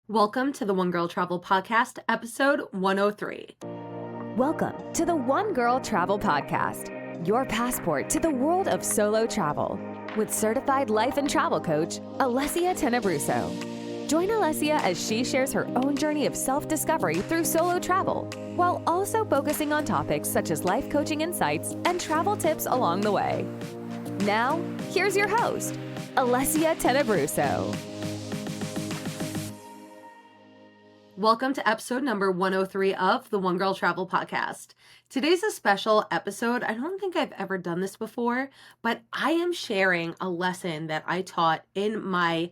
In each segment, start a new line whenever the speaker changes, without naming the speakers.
Welcome to the One Girl Travel Podcast, episode 103.
Welcome to the One Girl Travel Podcast, your passport to the world of solo travel, with certified life and travel coach, Alessia Tenebruso. Join Alessia as she shares her own journey of self-discovery through solo travel, while also focusing on topics such as life coaching insights and travel tips along the way. Now, here's your host, Alessia Tenebruso.
Welcome to episode number 103 of the One Girl Travel Podcast. Today's a special episode. I don't think I've ever done this before, but I am sharing a lesson that I taught in my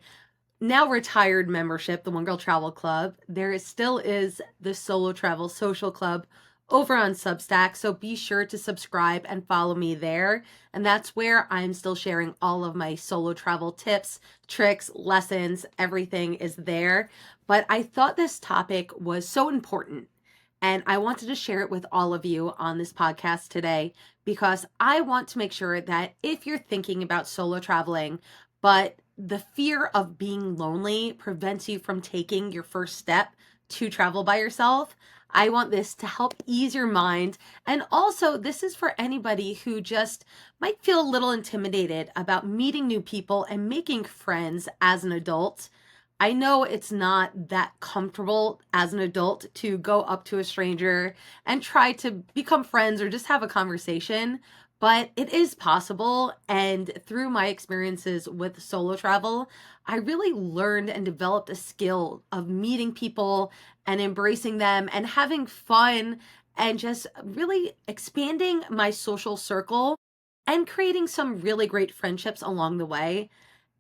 now retired membership, the One Girl Travel Club. Still is the Solo Travel Social Club over on Substack, so be sure to subscribe and follow me there. And that's where I'm still sharing all of my solo travel tips, tricks, lessons, everything is there. But I thought this topic was so important, and I wanted to share it with all of you on this podcast today because I want to make sure that if you're thinking about solo traveling, but the fear of being lonely prevents you from taking your first step to travel by yourself, I want this to help ease your mind. And also, this is for anybody who just might feel a little intimidated about meeting new people and making friends as an adult. I know it's not that comfortable as an adult to go up to a stranger and try to become friends or just have a conversation, but it is possible. And through my experiences with solo travel, I really learned and developed a skill of meeting people and embracing them and having fun and just really expanding my social circle and creating some really great friendships along the way.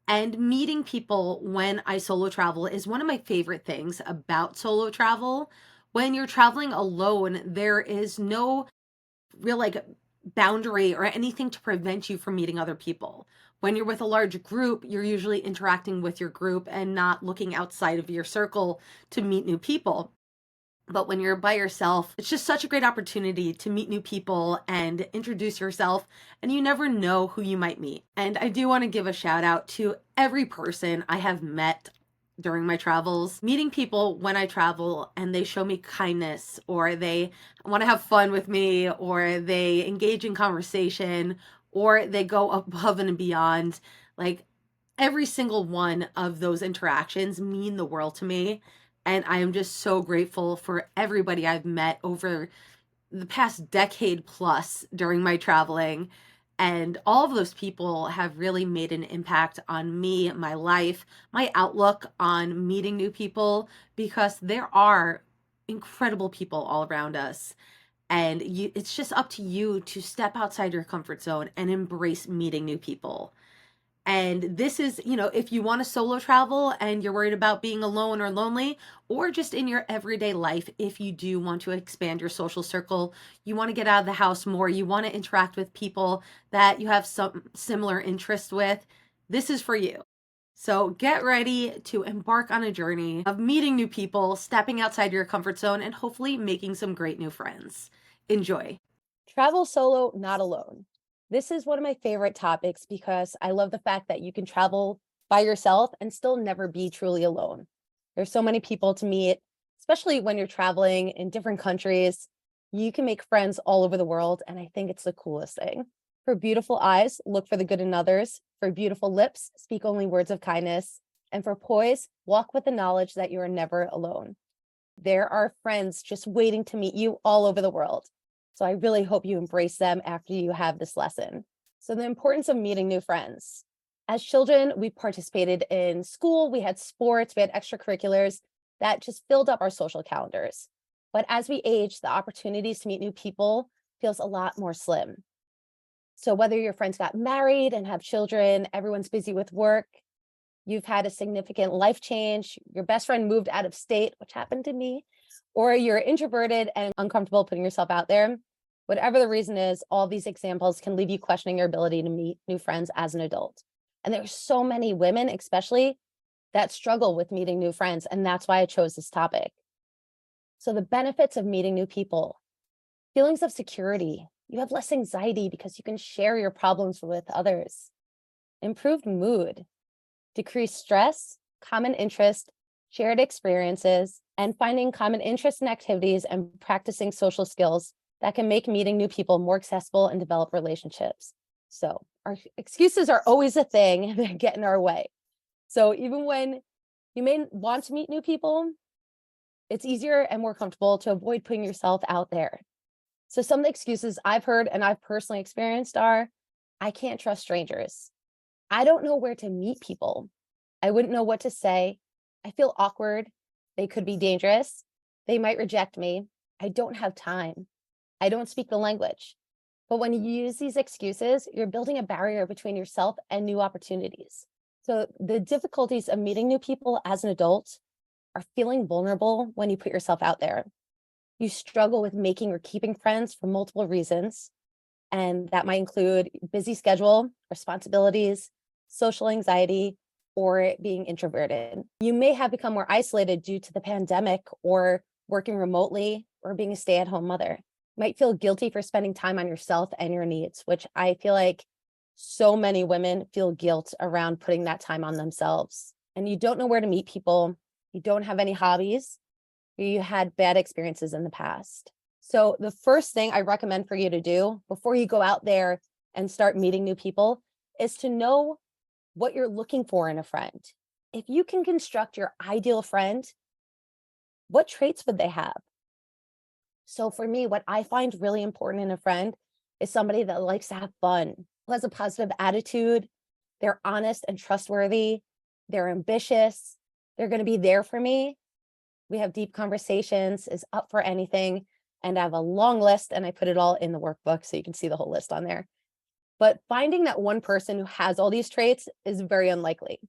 And meeting people when I solo travel is one of my favorite things about solo travel. When you're traveling alone, there is no real boundary or anything to prevent you from meeting other people. When you're with a large group, you're usually interacting with your group and not looking outside of your circle to meet new people. But when you're by yourself, it's just such a great opportunity to meet new people and introduce yourself, and you never know who you might meet. And I do want to give a shout out to every person I have met during my travels. Meeting people when I travel and they show me kindness, or they want to have fun with me, or they engage in conversation, or they go above and beyond. Like, every single one of those interactions mean the world to me. And I am just so grateful for everybody I've met over the past decade plus during my traveling. And all of those people have really made an impact on me, my life, my outlook on meeting new people, because there are incredible people all around us. And it's just up to you to step outside your comfort zone and embrace meeting new people. And this is, if you want to solo travel and you're worried about being alone or lonely, or just in your everyday life, if you do want to expand your social circle, you want to get out of the house more, you want to interact with people that you have some similar interests with, this is for you. So get ready to embark on a journey of meeting new people, stepping outside your comfort zone, and hopefully making some great new friends. Enjoy.
Travel solo, not alone. This is one of my favorite topics because I love the fact that you can travel by yourself and still never be truly alone. There's so many people to meet, especially when you're traveling in different countries. You can make friends all over the world, and I think it's the coolest thing. For beautiful eyes, look for the good in others. For beautiful lips, speak only words of kindness. And for poise, walk with the knowledge that you are never alone. There are friends just waiting to meet you all over the world. So I really hope you embrace them after you have this lesson. So the importance of meeting new friends. As children, we participated in school, we had sports, we had extracurriculars that just filled up our social calendars. But as we age, the opportunities to meet new people feels a lot more slim. So whether your friends got married and have children, everyone's busy with work, you've had a significant life change, your best friend moved out of state, which happened to me, or you're introverted and uncomfortable putting yourself out there, whatever the reason is, all these examples can leave you questioning your ability to meet new friends as an adult. And there's so many women, especially, that struggle with meeting new friends. And that's why I chose this topic. So the benefits of meeting new people: feelings of security. You have less anxiety because you can share your problems with others. Improved mood, decreased stress, common interest, shared experiences, and finding common interests and activities and practicing social skills that can make meeting new people more accessible and develop relationships. So, our excuses are always a thing that get in our way. So, even when you may want to meet new people, it's easier and more comfortable to avoid putting yourself out there. So, some of the excuses I've heard and I've personally experienced are I can't trust strangers. I don't know where to meet people. I wouldn't know what to say. I feel awkward. They could be dangerous. They might reject me. I don't have time. I don't speak the language. But when you use these excuses, you're building a barrier between yourself and new opportunities. So the difficulties of meeting new people as an adult are feeling vulnerable when you put yourself out there. You struggle with making or keeping friends for multiple reasons. And that might include busy schedule, responsibilities, social anxiety, or being introverted. You may have become more isolated due to the pandemic or working remotely or being a stay-at-home mother. You might feel guilty for spending time on yourself and your needs, which I feel like so many women feel guilt around putting that time on themselves. And you don't know where to meet people. You don't have any hobbies. You had bad experiences in the past. So the first thing I recommend for you to do before you go out there and start meeting new people is to know what you're looking for in a friend. If you can construct your ideal friend, what traits would they have? So for me, what I find really important in a friend is somebody that likes to have fun, who has a positive attitude, they're honest and trustworthy, they're ambitious, they're going to be there for me. We have deep conversations, is up for anything. And I have a long list and I put it all in the workbook so you can see the whole list on there. But finding that one person who has all these traits is very unlikely.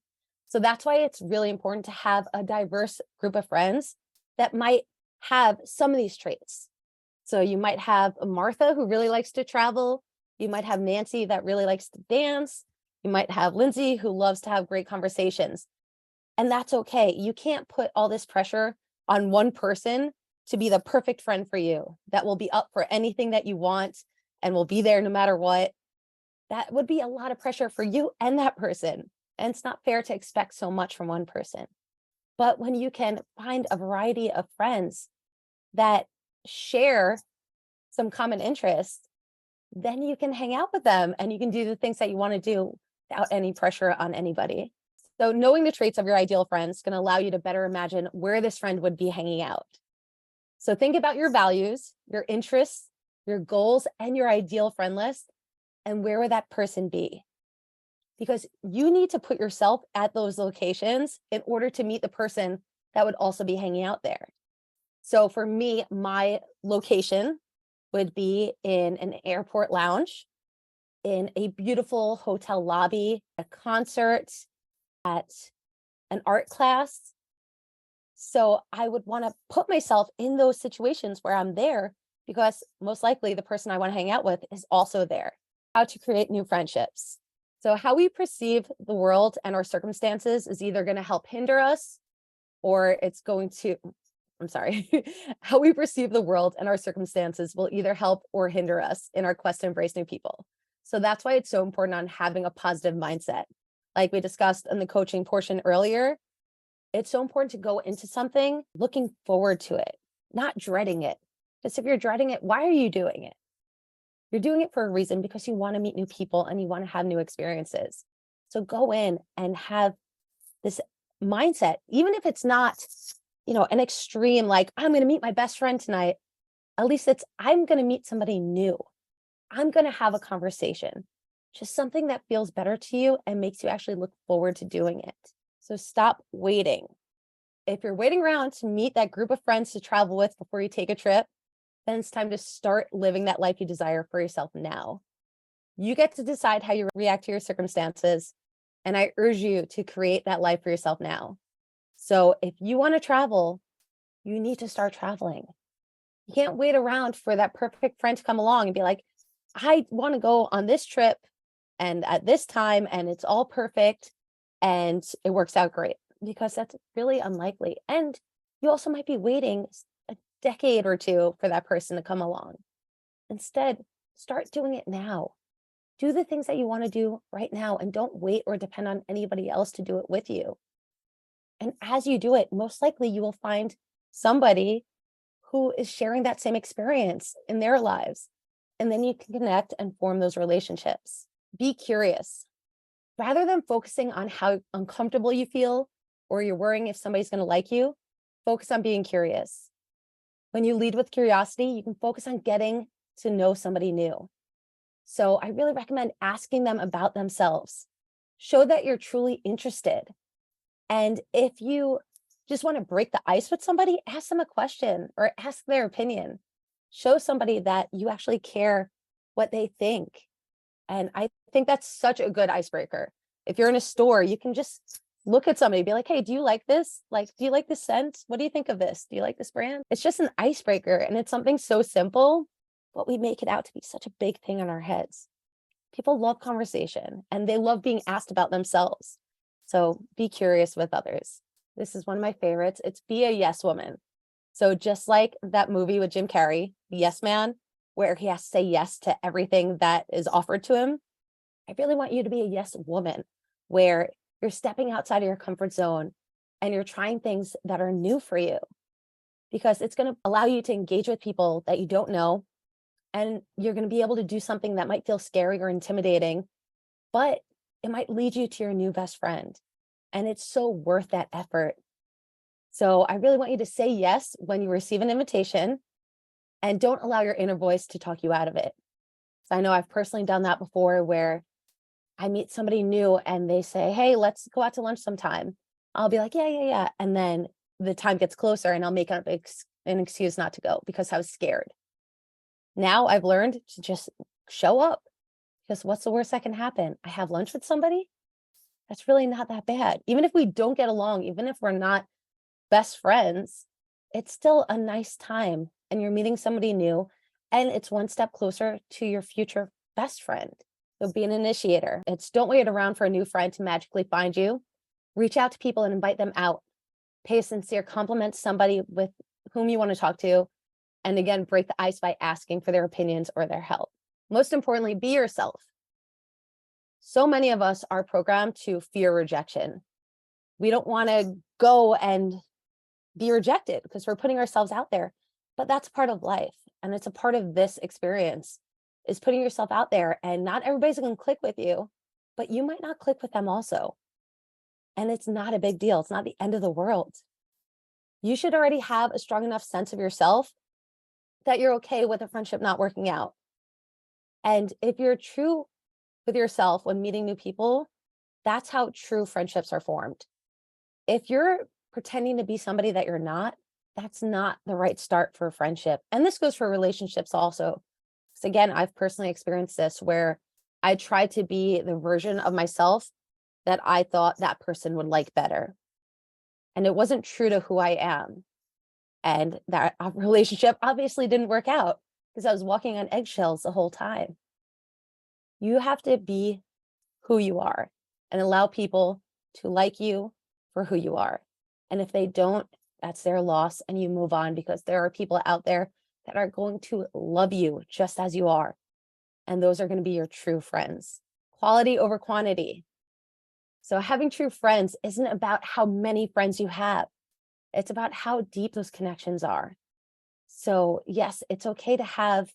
So that's why it's really important to have a diverse group of friends that might have some of these traits. So you might have Martha who really likes to travel. You might have Nancy that really likes to dance. You might have Lindsay who loves to have great conversations. And that's okay. You can't put all this pressure on one person to be the perfect friend for you that will be up for anything that you want and will be there no matter what. That would be a lot of pressure for you and that person. And it's not fair to expect so much from one person. But when you can find a variety of friends that share some common interests, then you can hang out with them and you can do the things that you want to do without any pressure on anybody. So knowing the traits of your ideal friends is going to allow you to better imagine where this friend would be hanging out. So think about your values, your interests, your goals, and your ideal friend list, and where would that person be? Because you need to put yourself at those locations in order to meet the person that would also be hanging out there. So for me, my location would be in an airport lounge, in a beautiful hotel lobby, a concert, at an art class. So I would want to put myself in those situations where I'm there because most likely the person I want to hang out with is also there. How to create new friendships. So how we perceive the world and our circumstances is either going to help hinder us or it's going to, I'm sorry, how we perceive the world and our circumstances will either help or hinder us in our quest to embrace new people. So that's why it's so important on having a positive mindset. Like we discussed in the coaching portion earlier, it's so important to go into something looking forward to it, not dreading it. Because if you're dreading it, why are you doing it? You're doing it for a reason because you want to meet new people and you want to have new experiences. So go in and have this mindset, even if it's not, an extreme, like I'm going to meet my best friend tonight. At least it's, I'm going to meet somebody new. I'm going to have a conversation, just something that feels better to you and makes you actually look forward to doing it. So stop waiting. If you're waiting around to meet that group of friends to travel with before you take a trip, then it's time to start living that life you desire for yourself now. You get to decide how you react to your circumstances. And I urge you to create that life for yourself now. So if you want to travel, you need to start traveling. You can't wait around for that perfect friend to come along and be like, I want to go on this trip and at this time, and it's all perfect and it works out great, because that's really unlikely. And you also might be waiting a decade or two for that person to come along. Instead, start doing it now. Do the things that you want to do right now and don't wait or depend on anybody else to do it with you. And as you do it, most likely you will find somebody who is sharing that same experience in their lives. And then you can connect and form those relationships. Be curious. Rather than focusing on how uncomfortable you feel or you're worrying if somebody's going to like you, focus on being curious. When you lead with curiosity, you can focus on getting to know somebody new. So I really recommend asking them about themselves. Show that you're truly interested. And if you just want to break the ice with somebody, ask them a question or ask their opinion. Show somebody that you actually care what they think. And I think that's such a good icebreaker. If you're in a store, you can just look at somebody, be like, hey, do you like this? Like, do you like this scent? What do you think of this? Do you like this brand? It's just an icebreaker. And it's something so simple, but we make it out to be such a big thing in our heads. People love conversation and they love being asked about themselves. So be curious with others. This is one of my favorites. It's be a yes woman. So just like that movie with Jim Carrey, Yes Man, where he has to say yes to everything that is offered to him, I really want you to be a yes woman, where you're stepping outside of your comfort zone and you're trying things that are new for you, because it's going to allow you to engage with people that you don't know. And you're going to be able to do something that might feel scary or intimidating, but it might lead you to your new best friend. And it's so worth that effort. So I really want you to say yes when you receive an invitation and don't allow your inner voice to talk you out of it. So I know I've personally done that before, where I meet somebody new and they say, hey, let's go out to lunch sometime. I'll be like, yeah. And then the time gets closer and I'll make up an excuse not to go because I was scared. Now I've learned to just show up, because what's the worst that can happen? I have lunch with somebody. That's really not that bad. Even if we don't get along, even if we're not best friends, it's still a nice time and you're meeting somebody new and it's one step closer to your future best friend. So be an initiator. It's don't wait around for a new friend to magically find you. Reach out to people and invite them out. Pay a sincere compliment to somebody with whom you want to talk to. And again, break the ice by asking for their opinions or their help. Most importantly, be yourself. So many of us are programmed to fear rejection. We don't want to go and be rejected because we're putting ourselves out there, but that's part of life. And it's a part of this experience, is putting yourself out there, and not everybody's going to click with you, but you might not click with them also. And it's not a big deal. It's not the end of the world. You should already have a strong enough sense of yourself that you're okay with a friendship not working out. And if you're true with yourself when meeting new people, that's how true friendships are formed. If you're pretending to be somebody that you're not, that's not the right start for a friendship. And this goes for relationships also. Because again, I've personally experienced this, where I tried to be the version of myself that I thought that person would like better. And it wasn't true to who I am. And that relationship obviously didn't work out because I was walking on eggshells the whole time. You have to be who you are and allow people to like you for who you are. And if they don't, that's their loss, and you move on, because there are people out there that are going to love you just as you are. And those are going to be your true friends. Quality over quantity. So having true friends isn't about how many friends you have. It's about how deep those connections are. So yes, it's okay to have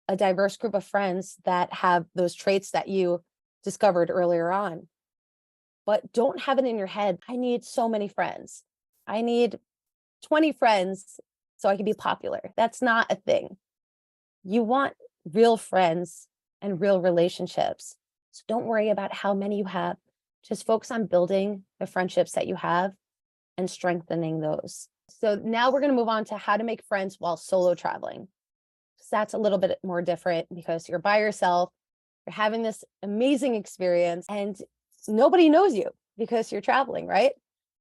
a diverse group of friends that have those traits that you discovered earlier on. But don't have it in your head, I need so many friends. I need 20 friends so I can be popular. That's not a thing. You want real friends and real relationships. So don't worry about how many you have. Just focus on building the friendships that you have and strengthening those. So now we're going to move on to how to make friends while solo traveling. So that's a little bit more different because you're by yourself, you're having this amazing experience, and nobody knows you because you're traveling, right?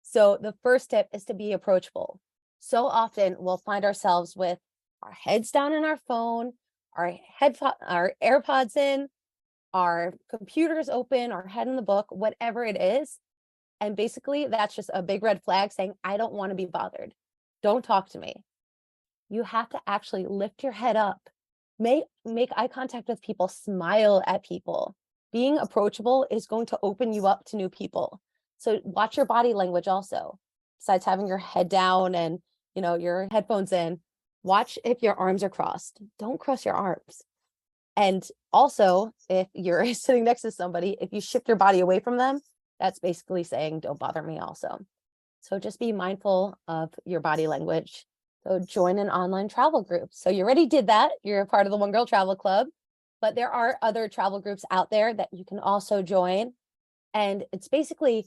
So the first tip is to be approachable. So often we'll find ourselves with our heads down in our phone, our AirPods in, our computers open, our head in the book, whatever it is. And basically that's just a big red flag saying, I don't want to be bothered. Don't talk to me. You have to actually lift your head up, make eye contact with people, smile at people. Being approachable is going to open you up to new people. So watch your body language also. besides having your head down and, your headphones in, watch if your arms are crossed. Don't cross your arms. And also, if you're sitting next to somebody, if you shift your body away from them, that's basically saying, don't bother me also. So just be mindful of your body language. So join an online travel group. So you already did that. You're a part of the One Girl Travel Club, but there are other travel groups out there that you can also join. And it's basically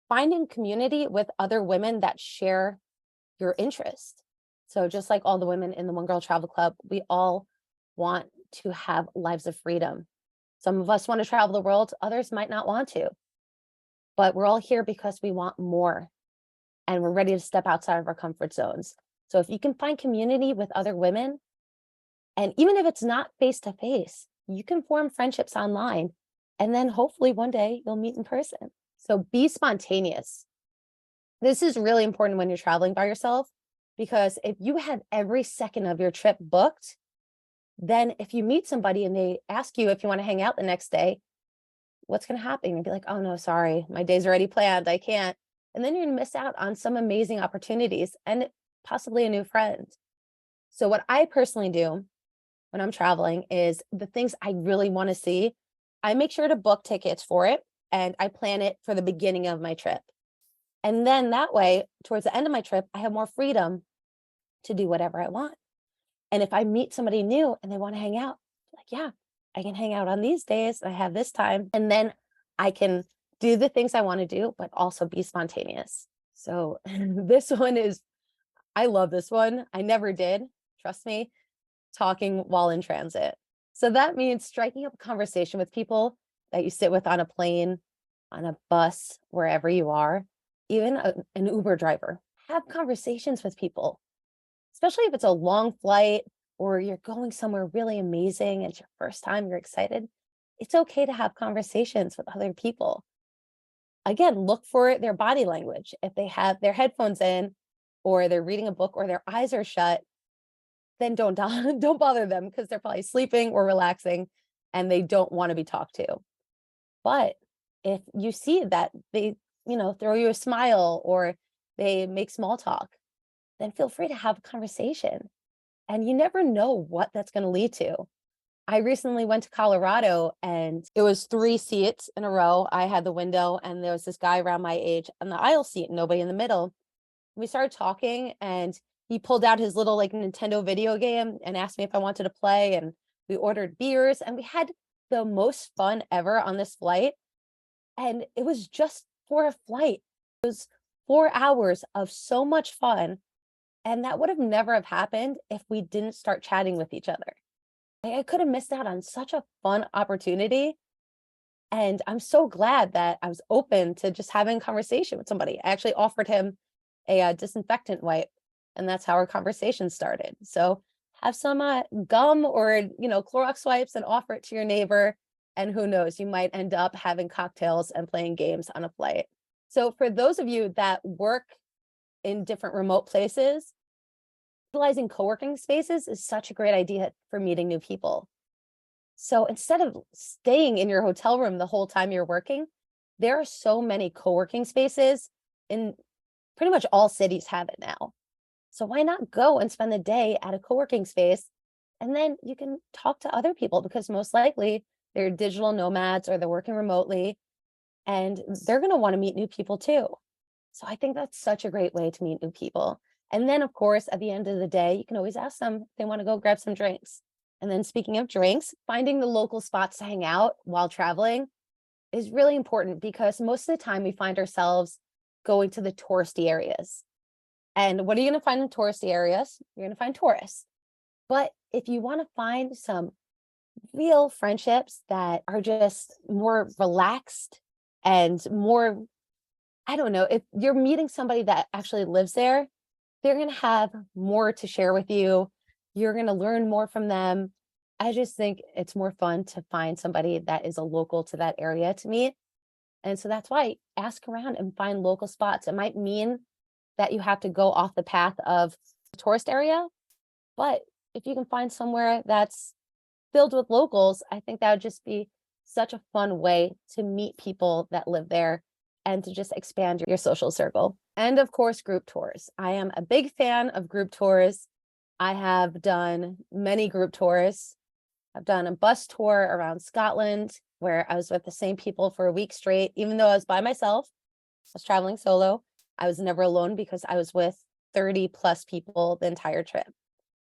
finding community with other women that share your interest. So just like all the women in the One Girl Travel Club, we all want to have lives of freedom. Some of us want to travel the world, others might not want to, but we're all here because we want more and we're ready to step outside of our comfort zones. So if you can find community with other women, and even if it's not face to face, you can form friendships online, and then hopefully one day you'll meet in person. So be spontaneous. This is really important when you're traveling by yourself, because if you have every second of your trip booked, then if you meet somebody and they ask you if you want to hang out the next day, what's going to happen? You'll be like, oh no, sorry, my day's already planned, I can't. And then you're going to miss out on some amazing opportunities and possibly a new friend. So what I personally do when I'm traveling is the things I really want to see, I make sure to book tickets for it and I plan it for the beginning of my trip. And then that way, towards the end of my trip, I have more freedom to do whatever I want. And if I meet somebody new and they want to hang out, like, yeah, I can hang out on these days. I have this time. And then I can do the things I want to do, but also be spontaneous. So this one is, I love this one. I never did, trust me, talking while in transit. So that means striking up a conversation with people that you sit with on a plane, on a bus, wherever you are, even an Uber driver. Have conversations with people, especially if it's a long flight or you're going somewhere really amazing and it's your first time, you're excited. It's okay to have conversations with other people. Again, look for their body language. If they have their headphones in or they're reading a book or their eyes are shut, then don't don't bother them because they're probably sleeping or relaxing and they don't want to be talked to. But if you see that they, throw you a smile or they make small talk, then feel free to have a conversation. And you never know what that's going to lead to. I recently went to Colorado and it was 3 seats in a row. I had the window and there was this guy around my age on the aisle seat, nobody in the middle. We started talking and he pulled out his little like Nintendo video game and asked me if I wanted to play. And we ordered beers and we had the most fun ever on this flight. And it was just for a flight. It was 4 hours of so much fun. And that would have never have happened if we didn't start chatting with each other. I could have missed out on such a fun opportunity. And I'm so glad that I was open to just having a conversation with somebody. I actually offered him a disinfectant wipe, and that's how our conversation started. So have some gum or, Clorox wipes and offer it to your neighbor. And who knows, you might end up having cocktails and playing games on a flight. So for those of you that work in different remote places, utilizing co-working spaces is such a great idea for meeting new people. So instead of staying in your hotel room the whole time you're working, there are so many co-working spaces in pretty much all cities have it now. So why not go and spend the day at a co-working space and then you can talk to other people because most likely they're digital nomads or they're working remotely and they're going to want to meet new people too. So I think that's such a great way to meet new people. And then, of course, at the end of the day, you can always ask them if they want to go grab some drinks. And then speaking of drinks, finding the local spots to hang out while traveling is really important because most of the time we find ourselves going to the touristy areas. And what are you going to find in touristy areas? You're going to find tourists. But if you want to find some real friendships that are just more relaxed and more, I don't know, if you're meeting somebody that actually lives there, they're going to have more to share with you. You're going to learn more from them. I just think it's more fun to find somebody that is a local to that area to meet. And so that's why ask around and find local spots. It might mean that you have to go off the path of the tourist area, but if you can find somewhere that's filled with locals, I think that would just be such a fun way to meet people that live there and to just expand your social circle. And of course, group tours. I am a big fan of group tours. I have done many group tours. I've done a bus tour around Scotland where I was with the same people for a week straight. Even though I was by myself, I was traveling solo. I was never alone because I was with 30 plus people the entire trip.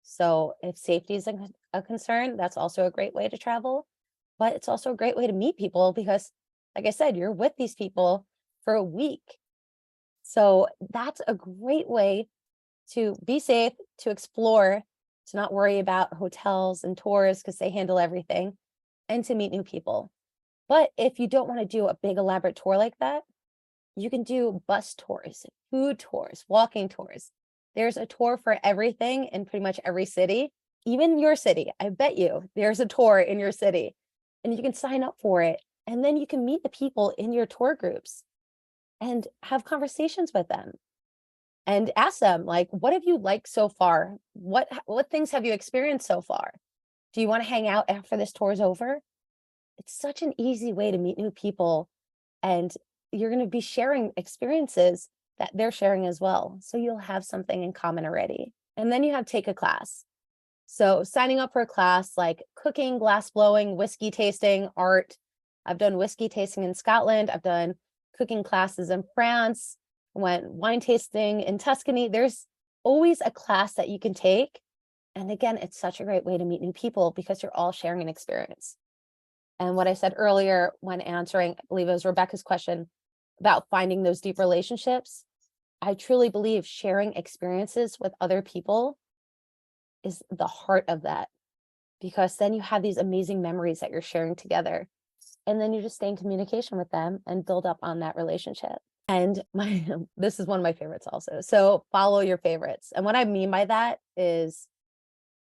So if safety is a concern, that's also a great way to travel. But it's also a great way to meet people because, like I said, you're with these people for a week. So that's a great way to be safe, to explore, to not worry about hotels and tours because they handle everything, and to meet new people. But if you don't want to do a big elaborate tour like that, you can do bus tours, food tours, walking tours. There's a tour for everything in pretty much every city, even your city. I bet you there's a tour in your city and you can sign up for it. And then you can meet the people in your tour groups and have conversations with them and ask them, like, what have you liked so far? What things have you experienced so far? Do you want to hang out after this tour is over? It's such an easy way to meet new people, and you're going to be sharing experiences that they're sharing as well. So you'll have something in common already. And then you have take a class. So signing up for a class like cooking, glass blowing, whiskey tasting, art. I've done whiskey tasting in Scotland. I've done cooking classes in France. Went wine tasting in Tuscany. There's always a class that you can take. And again, it's such a great way to meet new people because you're all sharing an experience. And what I said earlier when answering, I believe it was Rebecca's question about finding those deep relationships, I truly believe sharing experiences with other people is the heart of that, because then you have these amazing memories that you're sharing together. And then you just stay in communication with them and build up on that relationship. And this is one of my favorites also. So follow your favorites. And what I mean by that is,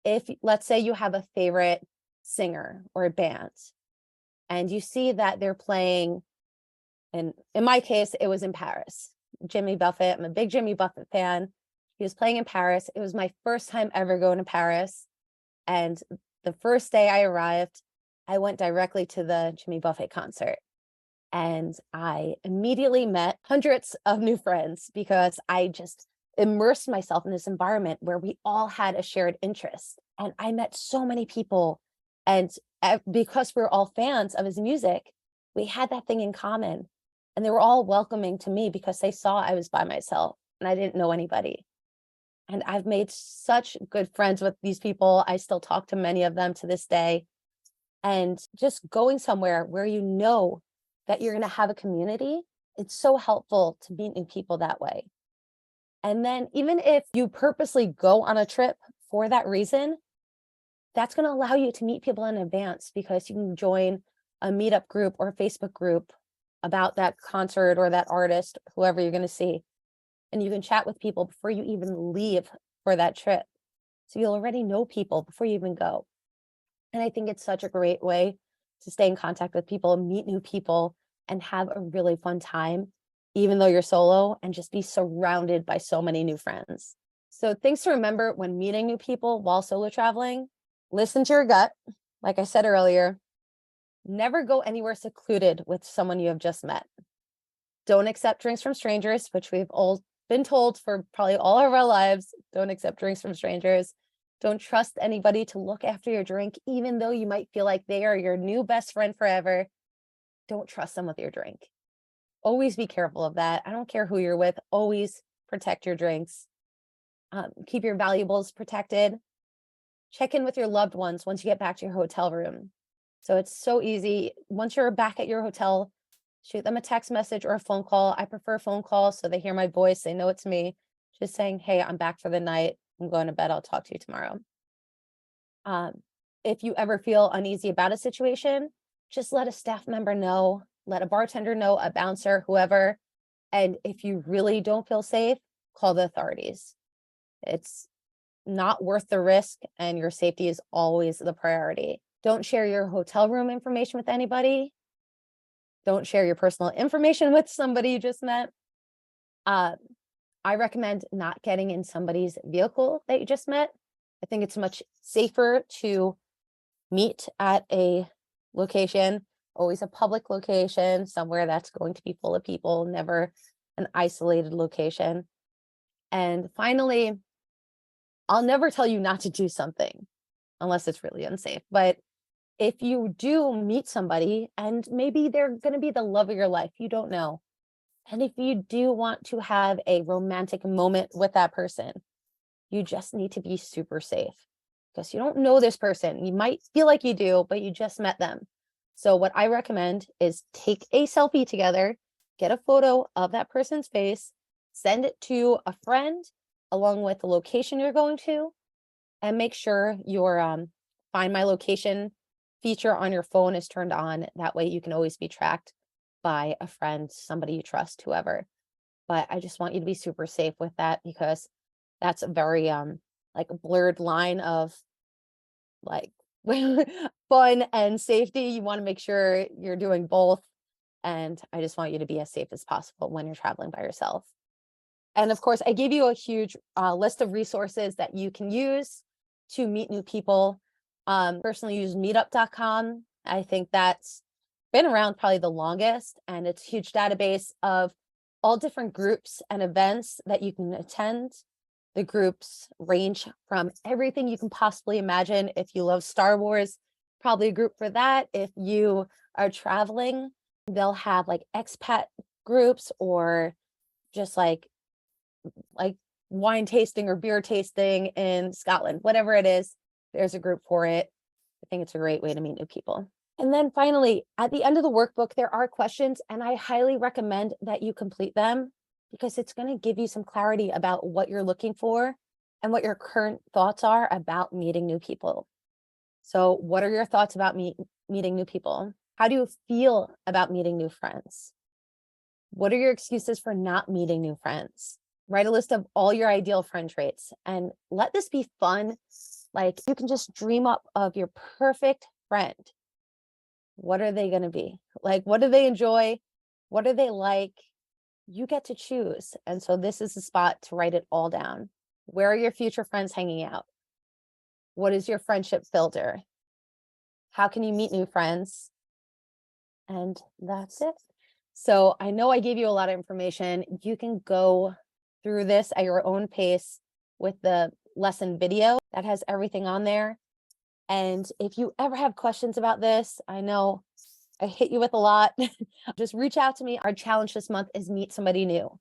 if let's say you have a favorite singer or a band and you see that they're playing, and in my case, it was in Paris. Jimmy Buffett, I'm a big Jimmy Buffett fan. He was playing in Paris. It was my first time ever going to Paris. And the first day I arrived, I went directly to the Jimmy Buffett concert. And I immediately met hundreds of new friends because I just immersed myself in this environment where we all had a shared interest. And I met so many people. And because we're all fans of his music, we had that thing in common. And they were all welcoming to me because they saw I was by myself and I didn't know anybody. And I've made such good friends with these people. I still talk to many of them to this day. And just going somewhere where you know that you're going to have a community, it's so helpful to meet new people that way. And then even if you purposely go on a trip for that reason, that's going to allow you to meet people in advance because you can join a meetup group or a Facebook group about that concert or that artist, whoever you're going to see. And you can chat with people before you even leave for that trip. So you'll already know people before you even go. And I think it's such a great way to stay in contact with people, meet new people, and have a really fun time, even though you're solo, and just be surrounded by so many new friends. So things to remember when meeting new people while solo traveling: listen to your gut. Like I said earlier, never go anywhere secluded with someone you have just met. Don't accept drinks from strangers, which we've all been told for probably all of our lives. Don't accept drinks from strangers. Don't trust anybody to look after your drink, even though you might feel like they are your new best friend forever. Don't trust them with your drink. Always be careful of that. I don't care who you're with. Always protect your drinks. Keep your valuables protected. Check in with your loved ones once you get back to your hotel room. So it's so easy. Once you're back at your hotel, shoot them a text message or a phone call. I prefer phone calls so they hear my voice. They know it's me. Just saying, hey, I'm back for the night. I'm going to bed. I'll talk to you tomorrow. If you ever feel uneasy about a situation, just let a staff member know, let a bartender know, a bouncer, whoever. And if you really don't feel safe, call the authorities. It's not worth the risk, and your safety is always the priority. Don't share your hotel room information with anybody. Don't share your personal information with somebody you just met. I recommend not getting in somebody's vehicle that you just met. I think it's much safer to meet at a location always a public location, somewhere that's going to be full of people, never an isolated location. And finally, I'll never tell you not to do something unless it's really unsafe. But if you do meet somebody and maybe they're going to be the love of your life, you don't know. And if you do want to have a romantic moment with that person, you just need to be super safe because you don't know this person. You might feel like you do, but you just met them. So what I recommend is take a selfie together, get a photo of that person's face, send it to a friend along with the location you're going to, and make sure your find my location feature on your phone is turned on. That way you can always be tracked by a friend, somebody you trust, whoever. But I just want you to be super safe with that because that's a very like a blurred line of like fun and safety. You want to make sure you're doing both. And I just want you to be as safe as possible when you're traveling by yourself. And of course, I gave you a huge list of resources that you can use to meet new people. Personally use meetup.com. I think that's been around probably the longest, and it's a huge database of all different groups and events that you can attend. The groups range from everything you can possibly imagine. If you love Star Wars, probably a group for that. If you are traveling, they'll have like expat groups or just like wine tasting or beer tasting in Scotland, whatever it is, there's a group for it. I think it's a great way to meet new people. And then finally, at the end of the workbook, there are questions, and I highly recommend that you complete them because it's going to give you some clarity about what you're looking for and what your current thoughts are about meeting new people. So what are your thoughts about meeting new people? How do you feel about meeting new friends? What are your excuses for not meeting new friends? Write a list of all your ideal friend traits and let this be fun. Like you can just dream up of your perfect friend. What are they going to be? Like, what do they enjoy? What are they like? You get to choose. And so this is the spot to write it all down. Where are your future friends hanging out? What is your friendship filter? How can you meet new friends? And that's it. So I know I gave you a lot of information. You can go through this at your own pace with the lesson video that has everything on there. And if you ever have questions about this, I know I hit you with a lot, just reach out to me. Our challenge this month is meet somebody new.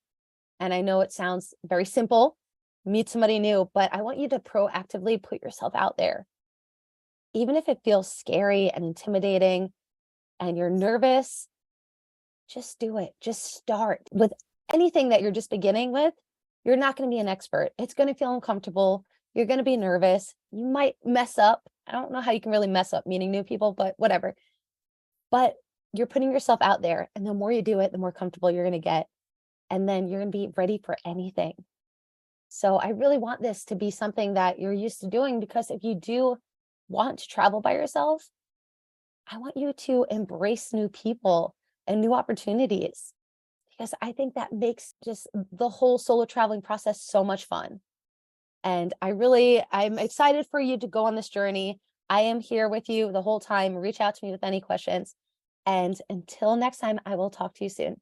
And I know it sounds very simple, meet somebody new, but I want you to proactively put yourself out there. Even if it feels scary and intimidating and you're nervous, just do it. Just start with anything that you're just beginning with. You're not going to be an expert. It's going to feel uncomfortable. You're going to be nervous. You might mess up. I don't know how you can really mess up meeting new people, but whatever. But you're putting yourself out there. And the more you do it, the more comfortable you're going to get. And then you're going to be ready for anything. So I really want this to be something that you're used to doing, because if you do want to travel by yourself, I want you to embrace new people and new opportunities, because I think that makes just the whole solo traveling process so much fun. And I'm excited for you to go on this journey. I am here with you the whole time. Reach out to me with any questions. And until next time, I will talk to you soon.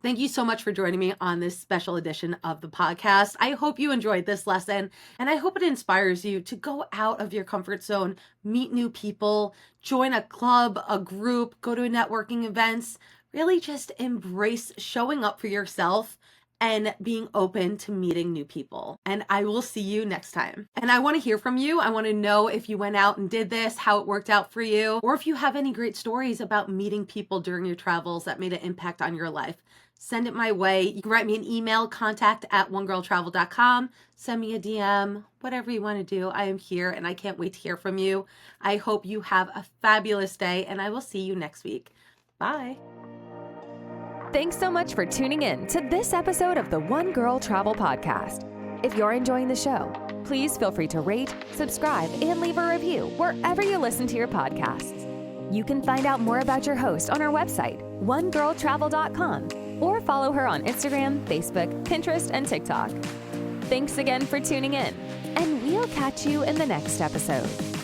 Thank you so much for joining me on this special edition of the podcast. I hope you enjoyed this lesson, and I hope it inspires you to go out of your comfort zone, meet new people, join a club, a group, go to networking events, really just embrace showing up for yourself and being open to meeting new people. And I will see you next time. And I want to hear from you. I want to know if you went out and did this, how it worked out for you, or if you have any great stories about meeting people during your travels that made an impact on your life. Send it my way. You can write me an email, contact@onegirltravel.com. Send me a DM, whatever you want to do. I am here and I can't wait to hear from you. I hope you have a fabulous day, and I will see you next week. Bye.
Thanks so much for tuning in to this episode of the One Girl Travel Podcast. If you're enjoying the show, please feel free to rate, subscribe, and leave a review wherever you listen to your podcasts. You can find out more about your host on our website, onegirltravel.com, or follow her on Instagram, Facebook, Pinterest, and TikTok. Thanks again for tuning in, and we'll catch you in the next episode.